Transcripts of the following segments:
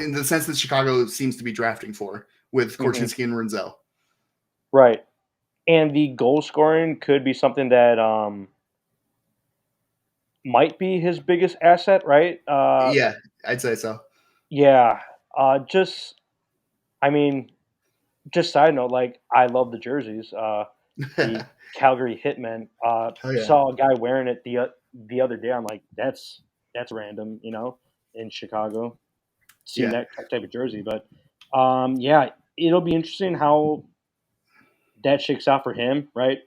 in the sense that Chicago seems to be drafting for with Korchinski and Renzel. Right. And the goal scoring could be something that might be his biggest asset, right? Yeah, I'd say so. Yeah. Just, I mean, just side note, like I love the jerseys. The Calgary Hitmen. Oh yeah, Saw a guy wearing it the other day. I'm like, that's random, in Chicago, seeing yeah. that type of jersey. But yeah, it'll be interesting how that shakes out for him, right?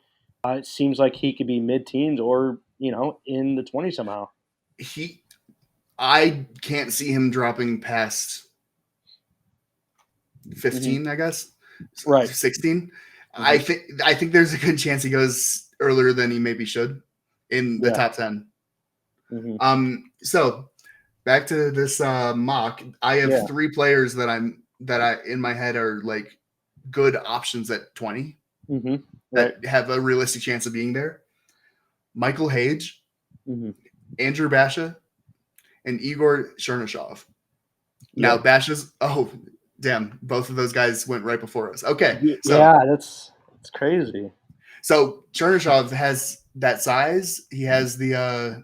It seems like he could be mid-teens or in the 20s somehow. I can't see him dropping past 15. I guess Right. 16. I Mhm. think there's a good chance he goes earlier than he maybe should in the Yeah. top 10. Mhm. So back to this mock. I have Yeah. 3 players that I in my head are like good options at 20 Mhm. Right. that have a realistic chance of being there. Michael Hage, Mhm. Andrew Basha, and Igor Chernyshov. Now Yep. Basha's damn, both of those guys went right before us. Okay, so Yeah, that's crazy. Chernyshov has that size. He has the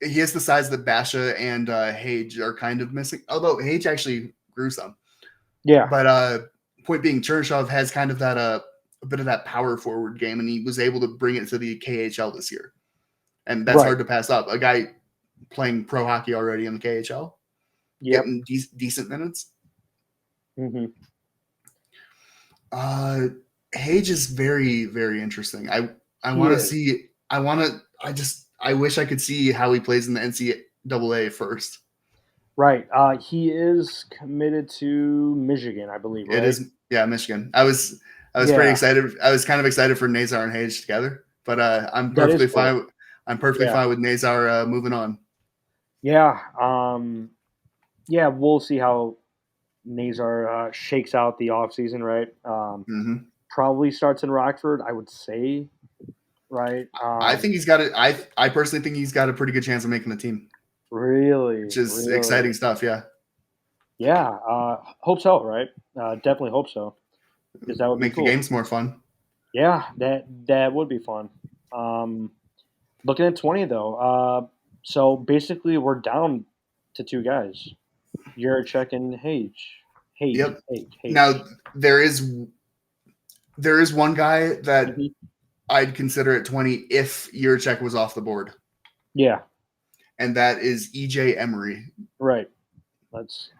size that Basha and Hage are kind of missing. Although Hage actually grew some. Yeah. But point being, Chernyshov has kind of that a bit of that power forward game, and he was able to bring it to the KHL this year, and that's Right. hard to pass up. A guy playing pro hockey already in the KHL, Yep. getting decent minutes. Mhm. Uh, Hage is very very interesting. I He want to is. see. I wish I could see how he plays in the NCAA first. Right. He is committed to Michigan, I believe, It right? is, yeah, Michigan. I was pretty Yeah. excited. I was kind of excited for Nazar and Hage together, but I'm That is perfectly cool. fine. I'm perfectly Yeah. fine with Nazar moving on. Yeah. Yeah, we'll see how Nazar shakes out the offseason, right? Hmm. Probably starts in Rockford, I would say, right? I think he's got it. I personally think he's got a pretty good chance of making the team, which Really, is exciting really. stuff. Yeah, Yeah, hope so, right? Definitely hope so, because that would be make the cool. games more fun. Yeah, that would be fun. Um, Looking at 20 though, so basically we're down to 2 guys. Juracek and Hage. Hage, Yep. Hage, Now Hage. there is one guy that Hmm. I'd consider at 20 if Yurchek was off the board, Yeah, and that is EJ Emery. right. Let's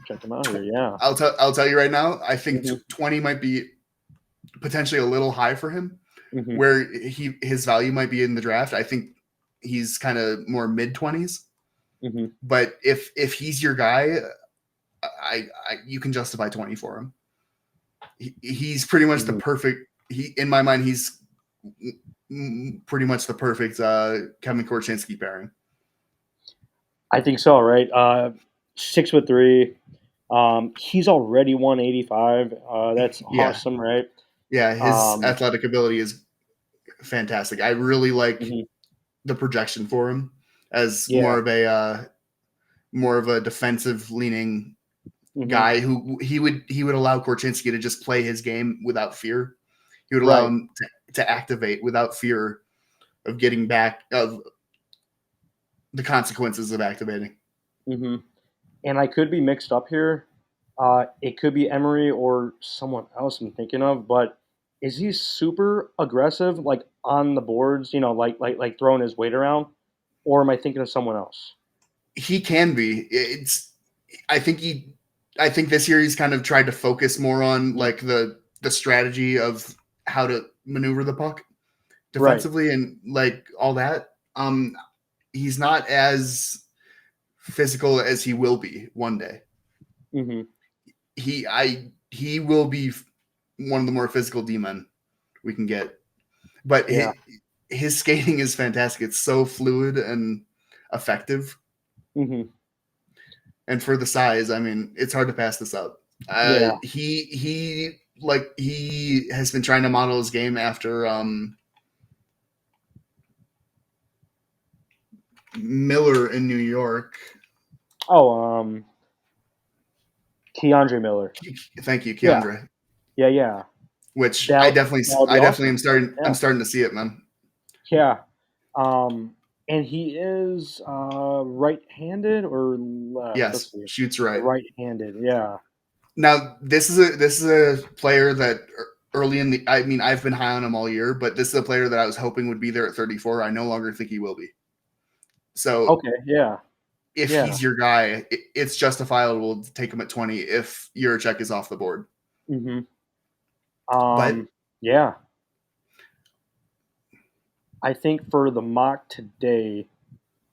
check him out here. Yeah. I'll tell you right now. I think Hmm. 20 might be potentially a little high for him, Hmm. where his value might be in the draft. I think he's kind of more mid 20s. Hmm. But if he's your guy, you can justify 20 for him. He's pretty much the Hmm. perfect. He in my mind, he's pretty much the perfect Kevin Korchinski pairing. I think so, right? 6'3". He's already 185. That's Yeah, awesome, right? yeah. His Um, athletic ability is fantastic. I really like mhm. the projection for him as Yeah. more of a defensive leaning Hmm. guy who he would allow Korchinski to just play his game without fear. He would allow Right. him to activate without fear of getting back of the consequences of activating. Hmm. And I could be mixed up here. It could be Emery or someone else I'm thinking of, but is he super aggressive, like on the boards? Like throwing his weight around, or am I thinking of someone else? He can be. I think he I think this year he's kind of tried to focus more on Mhm. like the strategy of how to maneuver the puck Right. defensively and like all that. He's not as physical as he will be one day. Hmm. He will be one of the more physical D-men we can get. But Yeah. his skating is fantastic. It's so fluid and effective. Hmm. And for the size, I mean, it's hard to pass this up. Yeah. He has been trying to model his game after Miller in New York. Oh, Keandre Miller. Thank you, Yeah, Keandre. yeah. Which That would be I definitely awesome. am starting. I'm Yeah, starting to see it, man. yeah. And he is right-handed or left? Let's Yes, see. shoots right. Right-handed. Yeah. Now this is a player that early in the. I mean, I've been high on him all year, but this is a player that I was hoping would be there at 34. I no longer think he will be. So Okay. Yeah. if Yeah. he's your guy, it's justifiable to take him at 20 if your check is off the board. Hmm. But Yeah. I think for the mock today,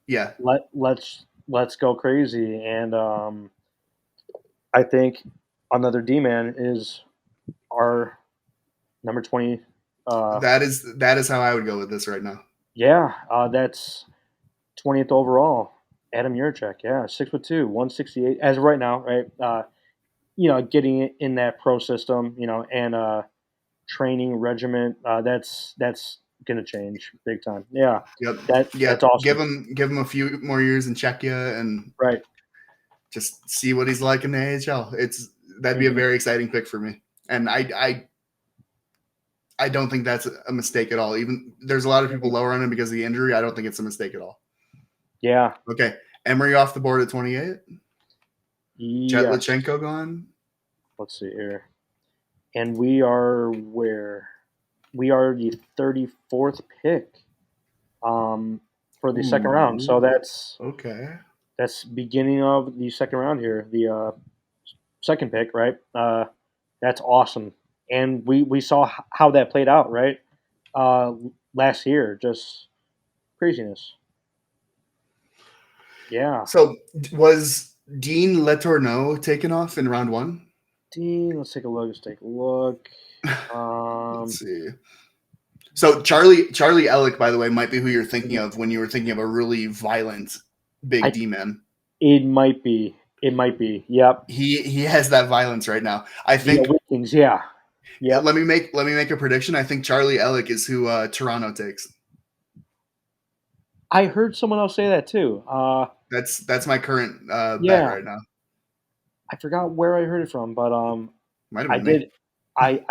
yeah, let's go crazy, and I think another D man is our number 20. that is how I would go with this right now. Yeah, that's 20th overall. Adam Yurchek, yeah, 6'2", 168 as of right now, right? Getting in that pro system, and training regiment, that's gonna change big time. Yeah, Yep. that's Yep. awesome. Give him a few more years in Czechia and Right. just see what he's like in the AHL. That'd be a Hmm. very exciting pick for me. And I don't think that's a mistake at all. Even there's a lot of people lower on him because of the injury. I don't think it's a mistake at all. Yeah. Okay. Emery off the board at 28. Yes. Chetlachenko gone. Let's see here. And we are where? We are the 34th pick for the second round. So Ooh. that's Okay. that's beginning of the second round here. The second pick, right? That's awesome. And we saw how that played out, right? Uh, Last year, just craziness. Yeah. So was Dean Letourneau taken off in round one? Dean, let's take a look. Let's take a look. Let's Um, see. So Charlie Ellick, by the way, might be who you're thinking mhm. of when you were thinking of a really violent big I D man. It might be. It might be. Yep. He has that violence right now. I The think Vikings. Yeah. Yep. let me make a prediction. I think Charlie Ellick is who Toronto takes. I heard someone else say that too. That's my current bet Yeah. right now. I forgot where I heard it from, but Might have I been me. did. I